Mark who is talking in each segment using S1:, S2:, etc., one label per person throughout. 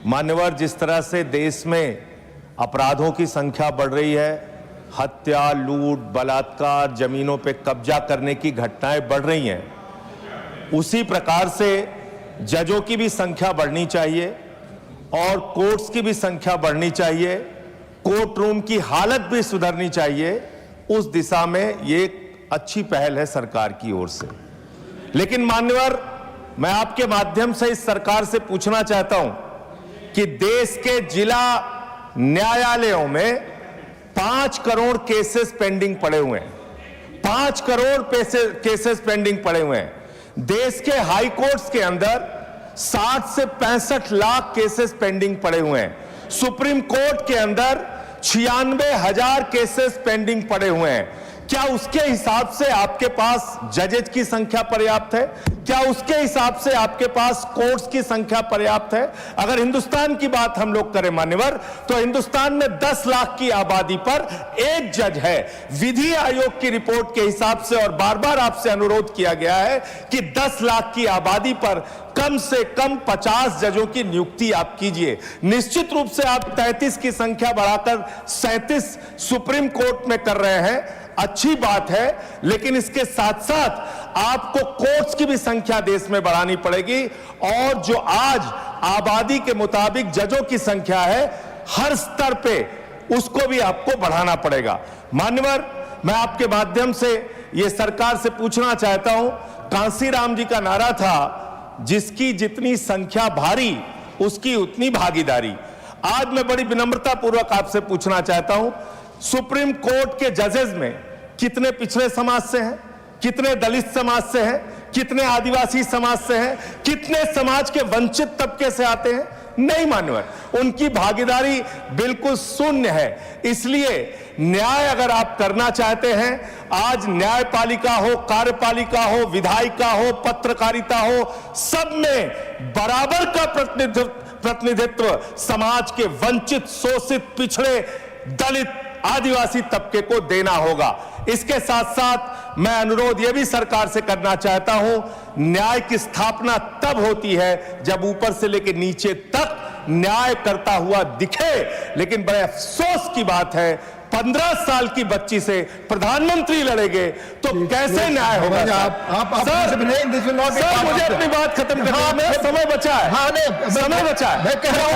S1: मान्यवर, जिस तरह से देश में अपराधों की संख्या बढ़ रही है, हत्या, लूट, बलात्कार, जमीनों पे कब्जा करने की घटनाएं बढ़ रही हैं, उसी प्रकार से जजों की भी संख्या बढ़नी चाहिए और कोर्ट्स की भी संख्या बढ़नी चाहिए, कोर्ट रूम की हालत भी सुधरनी चाहिए। उस दिशा में ये एक अच्छी पहल है सरकार की ओर से। लेकिन मान्यवर, मैं आपके माध्यम से इस सरकार से पूछना चाहता हूं कि देश के जिला न्यायालयों में 5 करोड़ केसेस पेंडिंग पड़े हुए हैं। 5 करोड़ केसेस पेंडिंग पड़े हुए हैं। देश के हाई कोर्ट्स के अंदर 60 से 65 लाख केसेस पेंडिंग पड़े हुए हैं। सुप्रीम कोर्ट के अंदर 96,000 केसेस पेंडिंग पड़े हुए हैं। क्या उसके हिसाब से आपके पास जजेज की संख्या पर्याप्त है? क्या उसके हिसाब से आपके पास कोर्ट्स की संख्या पर्याप्त है? अगर हिंदुस्तान की बात हम लोग करें मान्यवर, तो हिंदुस्तान में 10 लाख की आबादी पर एक जज है। विधि आयोग की रिपोर्ट के हिसाब से, और बार बार आपसे अनुरोध किया गया है कि 10 लाख की आबादी पर कम से कम 50 जजों की नियुक्ति आप कीजिए। निश्चित रूप से आप 33 की संख्या बढ़ाकर 37 सुप्रीम कोर्ट में कर रहे हैं, अच्छी बात है, लेकिन इसके साथ साथ आपको कोर्ट्स की भी संख्या देश में बढ़ानी पड़ेगी। और जो आज आबादी के मुताबिक जजों की संख्या है, हर स्तर पे उसको भी आपको बढ़ाना पड़ेगा। मान्यवर, मैं आपके माध्यम से यह सरकार से पूछना चाहता हूं, कांसीराम जी का नारा था, जिसकी जितनी संख्या भारी उसकी उतनी भागीदारी। आज मैं बड़ी विनम्रता पूर्वक आपसे पूछना चाहता हूं, सुप्रीम कोर्ट के जजेस में कितने पिछड़े समाज से हैं, कितने दलित समाज से हैं, कितने आदिवासी समाज से हैं, कितने समाज के वंचित तबके से आते हैं? नहीं मान्यवर, उनकी भागीदारी बिल्कुल शून्य है। इसलिए न्याय अगर आप करना चाहते हैं, आज न्यायपालिका हो, कार्यपालिका हो, विधायिका हो, पत्रकारिता हो, सब में बराबर का प्रतिनिधित्व समाज के वंचित, शोषित, पिछड़े, दलित, आदिवासी तबके को देना होगा। इसके साथ साथ मैं अनुरोध यह भी सरकार से करना चाहता हूं, न्याय की स्थापना तब होती है जब ऊपर से लेकर नीचे तक न्याय करता हुआ दिखे। लेकिन बड़े अफसोस की बात है, 15 साल की बच्ची से प्रधानमंत्री लड़ेंगे तो कैसे न्याय होगा? सर, मुझे अपनी बात खत्म करना है, समय बचा है, समय बचा है। मैं कह रहा हूं,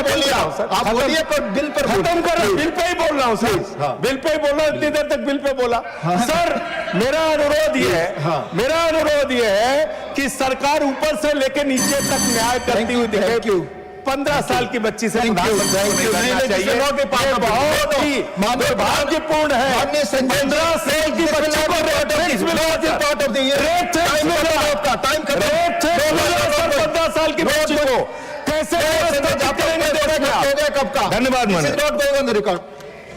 S1: सर आप बोलिए, पर बिल पर खत्म कर रहा हूं, बिल पे ही बोल रहा हूं सर, बिल पे ही बोल रहा हूं, इतनी देर तक बिल पे बोला। सर, मेरा अनुरोध ये है कि सरकार ऊपर से लेकर नीचे तक न्याय करती हुई दिखे। 15 साल की बच्ची से प्रधानमंत्री बहुत ही दुर्भाग्यपूर्ण है। 15 साल की बच्ची को 15 साल की बच्ची को कैसे? धन्यवाद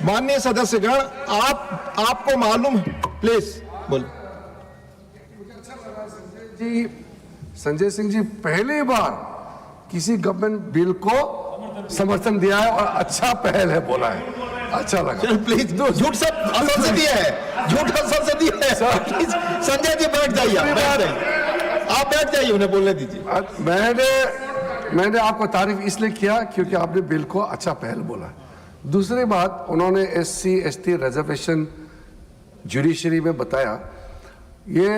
S2: माननीय सदस्यगण, आपको मालूम है, प्लीज बोल।
S3: संजय सिंह जी पहली बार किसी गवर्नमेंट बिल को समर्थन दिया है और अच्छा पहल है बोला है, अच्छा लगा।
S2: प्लीज, झूठ सब असंसदीय है, झूठ असंसदीय है। प्लीज संजय जी बैठ जाइए, आप बैठ जाइए, उन्हें बोलने दीजिए।
S3: मैंने आपको तारीफ इसलिए किया क्योंकि आपने बिल को अच्छा पहल बोला। दूसरी बात, उन्होंने SC ST रिजर्वेशन जुडिशरी में बताया, ये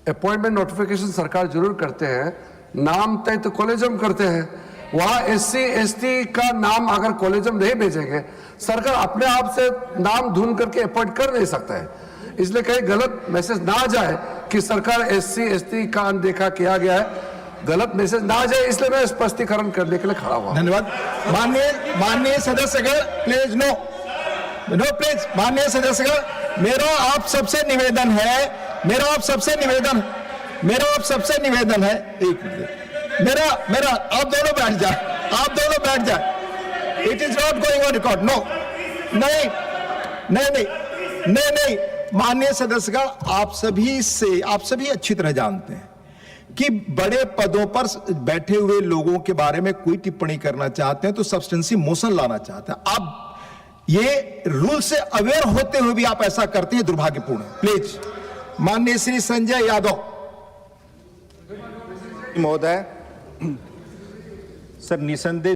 S3: अपॉइंटमेंट नोटिफिकेशन सरकार जरूर करते हैं, नाम तय तो कॉलेजम करते हैं। वहां SC ST का नाम अगर कॉलेजम नहीं भेजेंगे, सरकार अपने आप से नाम ढूंढ करके अपॉइंट कर नहीं सकता है। इसलिए कहीं गलत मैसेज ना जाए कि सरकार SC ST का अनदेखा किया गया है, गलत मैसेज ना जाए, इसलिए मैं स्पष्टीकरण करने के लिए खड़ा हुआ।
S2: धन्यवाद। माननीय सदस्यगण, प्लीज नो प्लीज। माननीय सदस्यगण, मेरा आप सबसे निवेदन है, एक मिनट, मेरा आप दोनों बैठ जाए, it is not going on record. No, नहीं। माननीय सदस्यगण, आप सभी अच्छी तरह जानते हैं कि बड़े पदों पर बैठे हुए लोगों के बारे में कोई टिप्पणी करना चाहते हैं तो सब्सटेंसी मोशन लाना चाहते हैं। अब ये रूल से अवेयर होते हुए भी आप ऐसा करते हैं, दुर्भाग्यपूर्ण है। प्लीज, माननीय श्री संजय यादव
S4: महोदय। सर, निसंदेह